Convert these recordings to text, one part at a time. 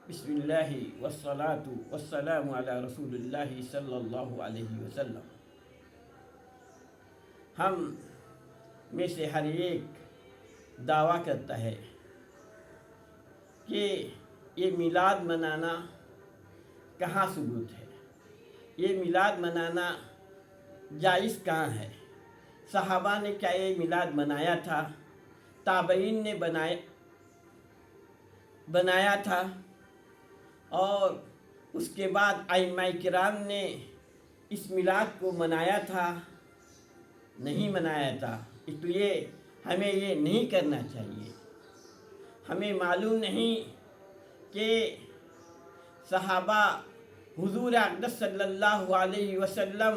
बिस्मिल्लाह वस्सलातु वस्सलामु अला रसूलिल्लाह सल्लल्लाहु अलैहि वसल्लम। हम में से हर एक दावा करता है कि ये मिलाद मनाना कहाँ सबूत है, ये मिलाद मनाना जायज़ कहाँ है। सहाबा ने क्या ये मिलाद मनाया था, ताबईन ने बनाया था, और उसके बाद आइम्मा किराम ने इस मिलाद को मनाया था, नहीं मनाया था। इसलिए हमें ये नहीं करना चाहिए। हमें मालूम नहीं कि सहाबा हुजूर अक़दस सल्लल्लाहु अलैहि वसल्लम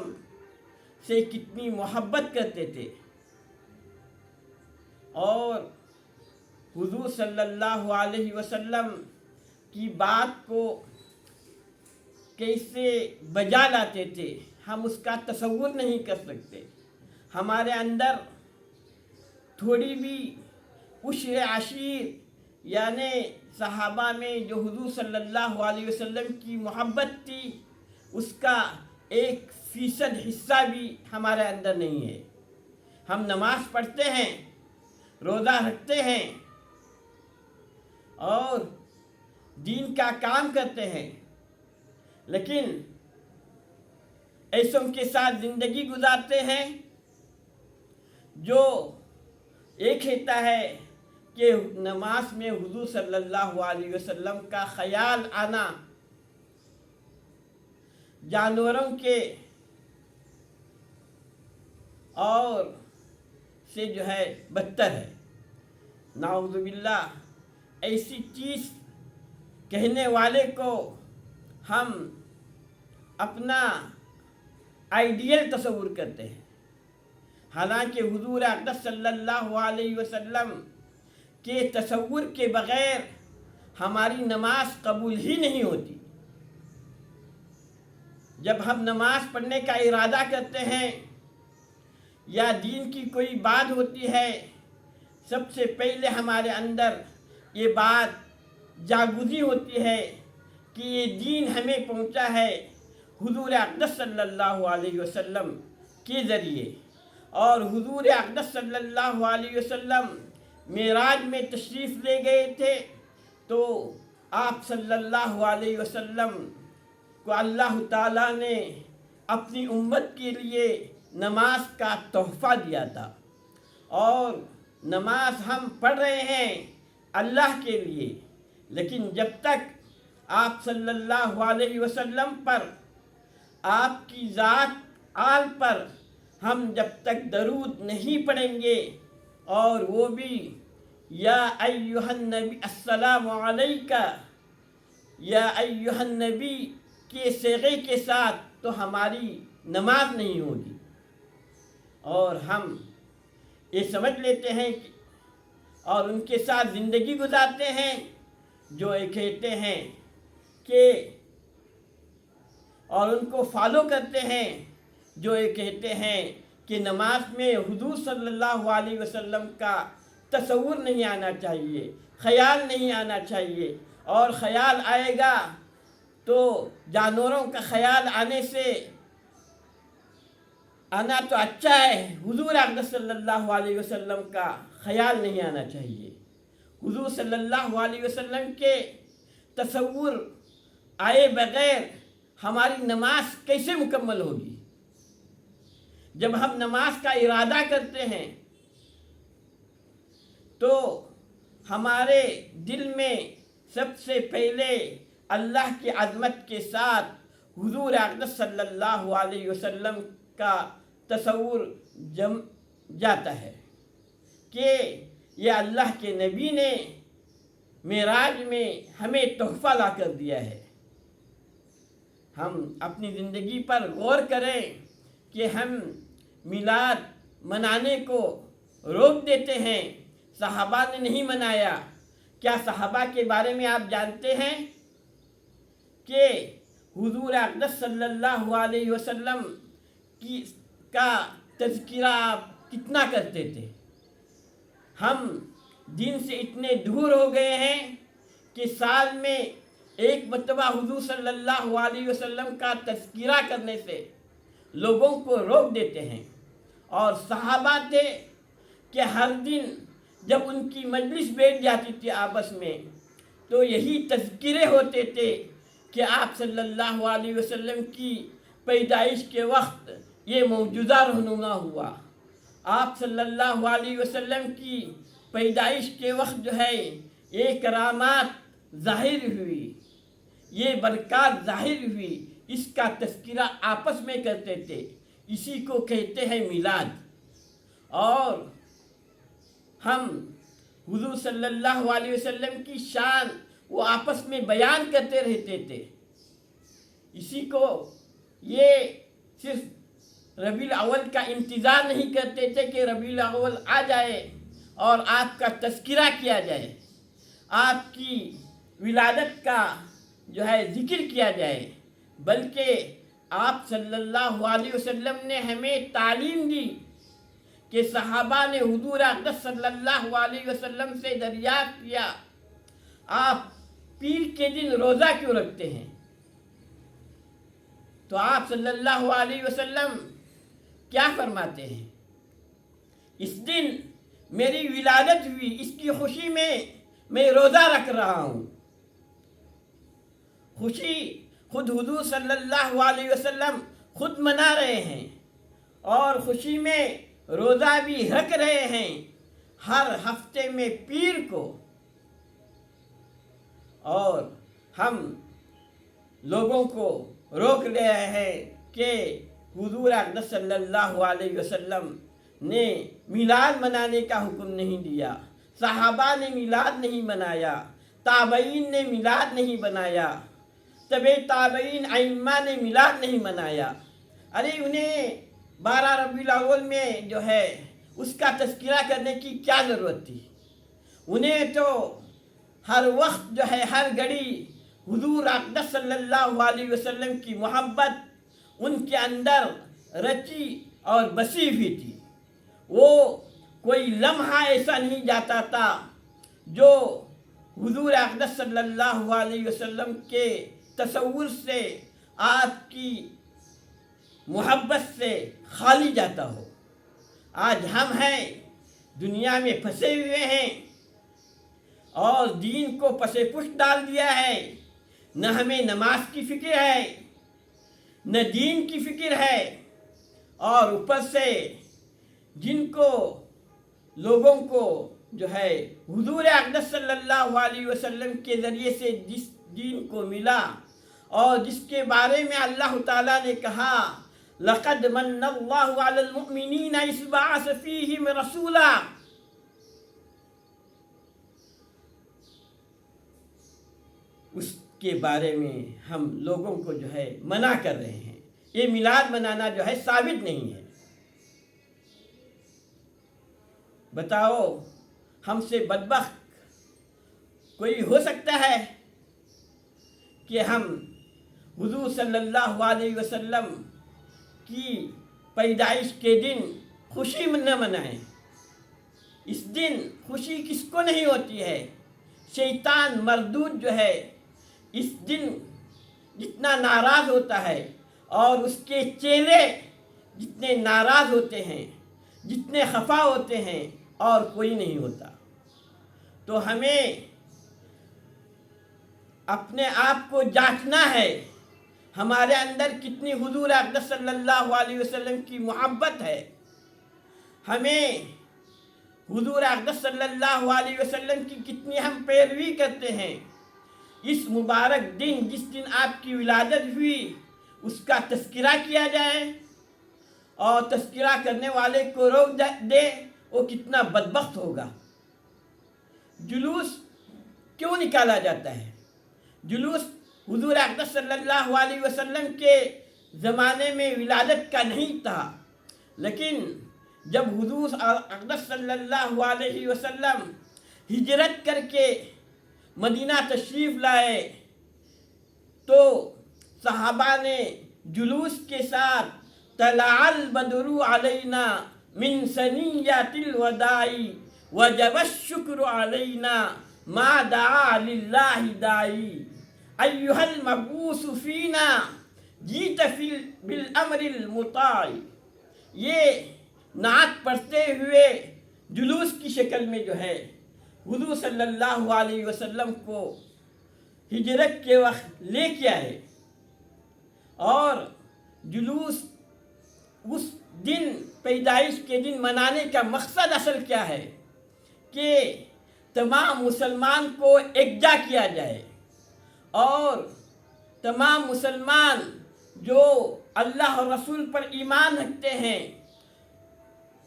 से कितनी मोहब्बत करते थे और हुजूर सल्लल्लाहु अलैहि वसल्लम की बात को कैसे बजा लाते थे, हम उसका तसव्वुर नहीं कर सकते। हमारे अंदर थोड़ी भी उश्र आशीर यानी सहाबा में जो हुजूर सल्लल्लाहु अलैहि वसल्लम की मोहब्बत थी, उसका 1% हिस्सा भी हमारे अंदर नहीं है। हम नमाज पढ़ते हैं, रोज़ा रखते हैं और दीन का काम करते हैं, लेकिन ऐसों के साथ ज़िंदगी गुजारते हैं जो एक कहता है कि नमाज में हुजूर सल्लल्लाहु अलैहि वसल्लम का ख्याल आना जानवरों के और से जो है बदतर है। नाउज़ु बिल्लाह, ऐसी चीज़ कहने वाले को हम अपना आइडियल तस्वुर करते हैं। हालांकि हुजूर अक़दस सल्लल्लाहु अलैहि वसल्लम के तस्वुर के बग़ैर हमारी नमाज कबूल ही नहीं होती। जब हम नमाज पढ़ने का इरादा करते हैं या दीन की कोई बात होती है, सबसे पहले हमारे अंदर ये बात जागुज़ी होती है कि ये दीन हमें पहुंचा है हुजूर अक़दस सल्लल्लाहु अलैहि वसल्लम के ज़रिए। और हुजूर अक़दस सल्लल्लाहु अलैहि वसल्लम मेराज में तशरीफ़ ले गए थे, तो आप सल्लल्लाहु अलैहि वसल्लम को अल्लाह ताला ने अपनी उम्मत के लिए नमाज का तोहफ़ा दिया था। और नमाज हम पढ़ रहे हैं अल्लाह के लिए, लेकिन जब तक आप सल्लल्लाहु अलैहि वसल्लम पर, आपकी ज़ात आल पर हम जब तक दरूद नहीं पढ़ेंगे, और वो भी या अय्युहन नबी अस्सलामु अलैका या अय्युहन नबी के सेगे के साथ, तो हमारी नमाज नहीं होगी। और हम ये समझ लेते हैं कि और उनके साथ ज़िंदगी गुजारते हैं जो ये कहते हैं कि, और उनको फॉलो करते हैं जो ये कहते हैं कि नमाज में हुजूर सल्लल्लाहु अलैहि वसल्लम का तस्वुर नहीं आना चाहिए, ख्याल नहीं आना चाहिए, और ख्याल आएगा तो जानवरों का ख्याल आना तो अच्छा है, हुजूर अक़दस सल्लल्लाहु अलैहि वसल्लम का ख्याल नहीं आना चाहिए। हुजूर सल्लल्लाहु अलैहि वसल्लम के तस्वुर आए बग़ैर हमारी नमाज कैसे मुकम्मल होगी। जब हम नमाज का इरादा करते हैं तो हमारे दिल में सबसे पहले अल्लाह की अज़मत के साथ हुजूर अक़दस सल्लल्लाहु अलैहि वसल्लम का तस्वुर जम जाता है कि ये अल्लाह के नबी ने मेराज में हमें तोहफ़ा ला कर दिया है। हम अपनी ज़िंदगी पर गौर करें कि हम मिलाद मनाने को रोक देते हैं। सहाबा ने नहीं मनाया। क्या सहाबा के बारे में आप जानते हैं कि हुजूर अक़दस सल्लल्लाहु अलैहि वसल्लम का तज़किरा आप कितना करते थे? हम दिन से इतने दूर हो गए हैं कि साल में ایک مرتبہ حضور صلی اللہ علیہ وسلم کا تذکرہ کرنے سے لوگوں کو روک دیتے ہیں، اور صحابہ تھے کہ ہر دن جب ان کی مجلس بیٹھ جاتی تھی آپس میں تو یہی تذکرے ہوتے تھے کہ آپ صلی اللہ علیہ وسلم کی پیدائش کے وقت یہ معجزہ رونما ہوا، آپ صلی اللہ علیہ وسلم کی پیدائش کے وقت جو ہے یہ کرامات ظاہر ہوئی، یہ برکات ظاہر ہوئی، اس کا تذکرہ آپس میں کرتے تھے، اسی کو کہتے ہیں میلاد۔ اور ہم حضور صلی اللہ علیہ وسلم کی شان وہ آپس میں بیان کرتے رہتے تھے، اسی کو یہ صرف ربیع الاول کا انتظار نہیں کرتے تھے کہ ربیع الاول آ جائے اور آپ کا تذکرہ کیا جائے، آپ کی ولادت کا جو ہے ذکر کیا جائے، بلکہ آپ صلی اللہ علیہ وسلم نے ہمیں تعلیم دی کہ صحابہ نے حضور اقدس صلی اللہ علیہ وسلم سے دریافت کیا آپ پیر کے دن روزہ کیوں رکھتے ہیں؟ تو آپ صلی اللہ علیہ وسلم کیا فرماتے ہیں؟ اس دن میری ولادت ہوئی، اس کی خوشی میں روزہ رکھ رہا ہوں۔ خوشی خود حضور صلی اللہ علیہ وسلم خود منا رہے ہیں، اور خوشی میں روزہ بھی رکھ رہے ہیں ہر ہفتے میں پیر کو، اور ہم لوگوں کو روک رہے ہیں کہ حضور اقدس صلی اللہ علیہ وسلم نے میلاد منانے کا حکم نہیں دیا، صحابہ نے میلاد نہیں منایا، تابعین نے میلاد نہیں بنایا، تبع تابعین ائمہ نے میلاد نہیں منایا۔ ارے انہیں 12 ربیع الاول میں جو ہے اس کا تذکرہ کرنے کی کیا ضرورت تھی؟ انہیں تو ہر وقت جو ہے ہر گھڑی حضور اقدس صلی اللہ علیہ وسلم کی محبت ان کے اندر رچی اور بسی ہوئی تھی، وہ کوئی لمحہ ایسا نہیں جاتا تھا جو حضور اقدس صلی اللہ علیہ وسلم کے تصور سے، آپ کی محبت سے خالی جاتا ہو۔ آج ہم ہیں دنیا میں پھنسے ہوئے ہیں اور دین کو پس پش ڈال دیا ہے، نہ ہمیں نماز کی فکر ہے نہ دین کی فکر ہے، اور اوپر سے جن کو لوگوں کو جو ہے حضور اقدس صلی اللہ علیہ وسلم کے ذریعے سے جس دین کو ملا اور جس کے بارے میں اللہ تعالیٰ نے کہا لقد من اللہ علی المؤمنین اذ بعث فیہم رسولا، اس کے بارے میں ہم لوگوں کو جو ہے منع کر رہے ہیں۔ یہ میلاد منانا جو ہے ثابت نہیں ہے۔ بتاؤ ہم سے بدبخت کوئی ہو سکتا ہے کہ ہم حضور صلی اللہ علیہ وسلم کی پیدائش کے دن خوشی نہ منائیں؟ اس دن خوشی کس کو نہیں ہوتی ہے؟ شیطان مردود جو ہے اس دن جتنا ناراض ہوتا ہے، اور اس کے چیلے جتنے ناراض ہوتے ہیں، جتنے خفا ہوتے ہیں، اور کوئی نہیں ہوتا۔ تو ہمیں اپنے آپ کو جانچنا ہے ہمارے اندر کتنی حضور اقدس صلی اللہ علیہ وسلم کی محبت ہے، ہمیں حضور اقدس صلی اللہ علیہ وسلم کی کتنی ہم پیروی کرتے ہیں۔ اس مبارک دن جس دن آپ کی ولادت ہوئی اس کا تذکرہ کیا جائے، اور تذکرہ کرنے والے کو روک دے، وہ کتنا بدبخت ہوگا۔ جلوس کیوں نکالا جاتا ہے؟ جلوس حضور اقدس صلی اللہ علیہ وسلم کے زمانے میں ولادت کا نہیں تھا، لیکن جب حضور اقدس صلی اللہ علیہ وسلم ہجرت کر کے مدینہ تشریف لائے تو صحابہ نے جلوس کے ساتھ طلع البدر علینا من ثنیۃ الوداع وجب الشکر علینا ما دعا للہ داعی، अय्युहल मबूस फीना जीत बिल अमरिल मुताई। ये नात पढ़ते हुए जुलूस की शक्ल में जो है हुजूर सल्लल्लाहु अलैहि वसल्लम को हिजरत के वक्त लेके आए। और जुलूस उस दिन पैदाइश के दिन मनाने का मकसद असल क्या है कि तमाम मुसलमान को एकजा किया जाए और तमाम मुसलमान जो अल्लाह और रसूल पर ईमान रखते हैं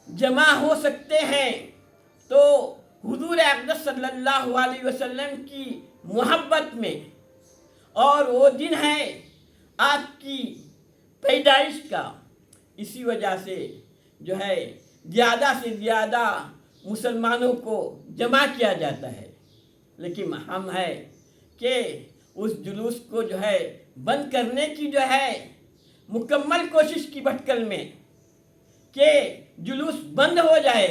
जमा हो सकते हैं। तो हुजूर अक़दस सल्लल्लाहु अलैहि वसल्लम की मोहब्बत में, और वो दिन है आपकी पैदाइश का, इसी वजह से जो है ज़्यादा से ज़्यादा मुसलमानों को जमा किया जाता है। लेकिन हम है कि उस जुलूस को जो है बंद करने की जो है मुकम्मल कोशिश की भटकल में कि जुलूस बंद हो जाए,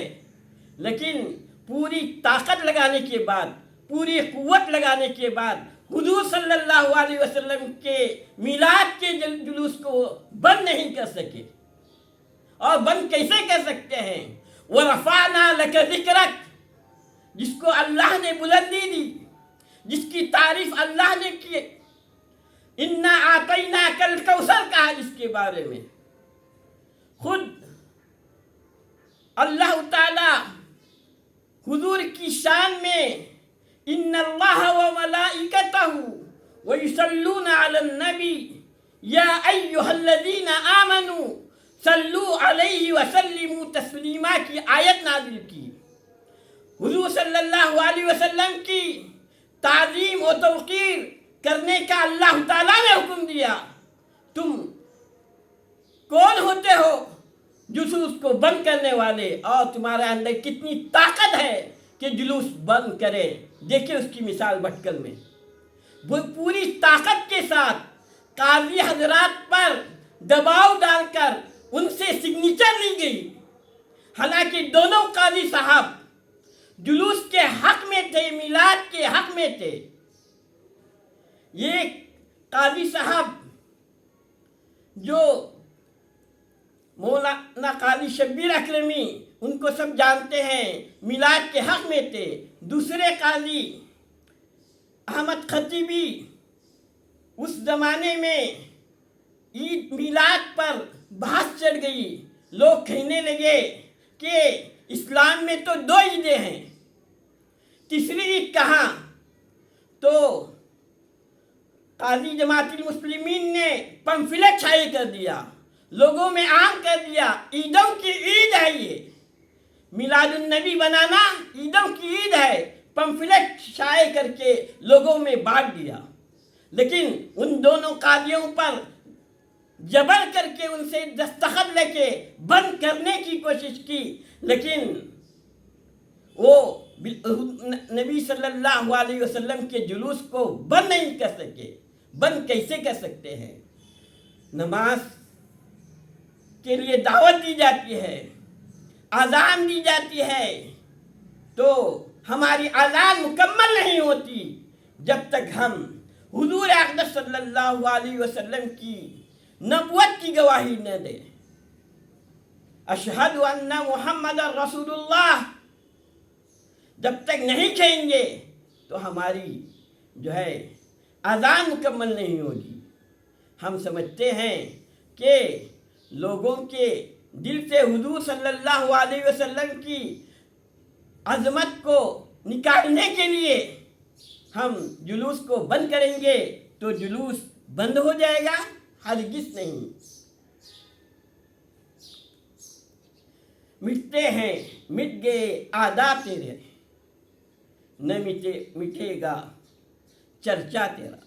लेकिन पूरी ताकत लगाने के बाद, पूरी कुव्वत लगाने के बाद हुजूर सल्लल्लाहु अलैहि वसल्लम के मिलाद के जुलूस को बंद नहीं कर सके। और बंद कैसे कर सकते हैं? वो रफ़ाना लक ज़िक्रक, जिसको अल्लाह ने बुलंदी दी, जिसकी तारीफ अल्लाह ने की। इन्ना आतैना कल कौसर कहा जिसके बारे में खुद अल्लाह ताला हुजूर की शान में इन्नल्लाह व मलाइकतहु व युसल्लूना अलन नबी या अय्युहल्लज़ीना आमनू सल्लू अलैहि व सल्लिमू तस्लीमा की आयत नाज़िल की। हुजूर सल्लल्लाहु अलैहि वसल्लम की ताज़ीम व तौक़ीर करने का अल्लाह ताला ने हुक्म दिया। तुम कौन होते हो जुलूस को बंद करने वाले, और तुम्हारे अंदर कितनी ताकत है कि जुलूस बंद करे। देखिए उसकी मिसाल भटकल में, वो पूरी ताकत के साथ काजी हजरात पर दबाव डालकर उनसे सिग्नेचर ली गई। हालांकि दोनों काजी साहब जुलूस के हक में थे, मिलाद के हक में थे। ये काजी साहब जो मौलाना काजी शब्बीर अकरमी, उनको सब जानते हैं, मिलाद के हक में थे। दूसरे काजी अहमद खतीबी, उस ज़माने में ईद मिलाद पर बहस चढ़ गई। लोग कहने लगे कि इस्लाम में तो 2 ईदें हैं, तीसरी ईद कहाँ? तो काजी जमातुल मुस्लिमीन ने पंफलेट छाये कर दिया, लोगों में आम कर दिया, ईदों की ईद है ये, मिलादुन नबी बनाना ईदों की ईद है। पंफलेट छाये करके लोगों में बांट दिया। लेकिन उन दोनों कादियों पर जबर करके उनसे दस्तखत लेके बंद करने की कोशिश की, लेकिन वो नबी सल्लल्लाहु अलैहि वसल्लम के जुलूस को बंद नहीं कर सके। बंद कैसे कर सकते हैं? नमाज के लिए दावत दी जाती है, अज़ान दी जाती है, तो हमारी अज़ान मुकम्मल नहीं होती जब तक हम हुजूर अक़दस सल्लल्लाहु अलैहि वसल्लम की नबुवत की गवाही न दे। अशहदु अन्ना मुहम्मदर रसूलुल्लाह जब तक नहीं कहेंगे तो हमारी जो है अज़ान मुकम्मल नहीं होगी। हम समझते हैं कि लोगों के दिल से हुजूर सल्लल्लाहु अलैहि वसल्लम की अज़मत को निकालने के लिए हम जुलूस को बंद करेंगे तो जुलूस बंद हो जाएगा? हरगिज़ नहीं। मिटते हैं मिट गए आदाब तेरे, न मिटेगा चर्चा तेरा।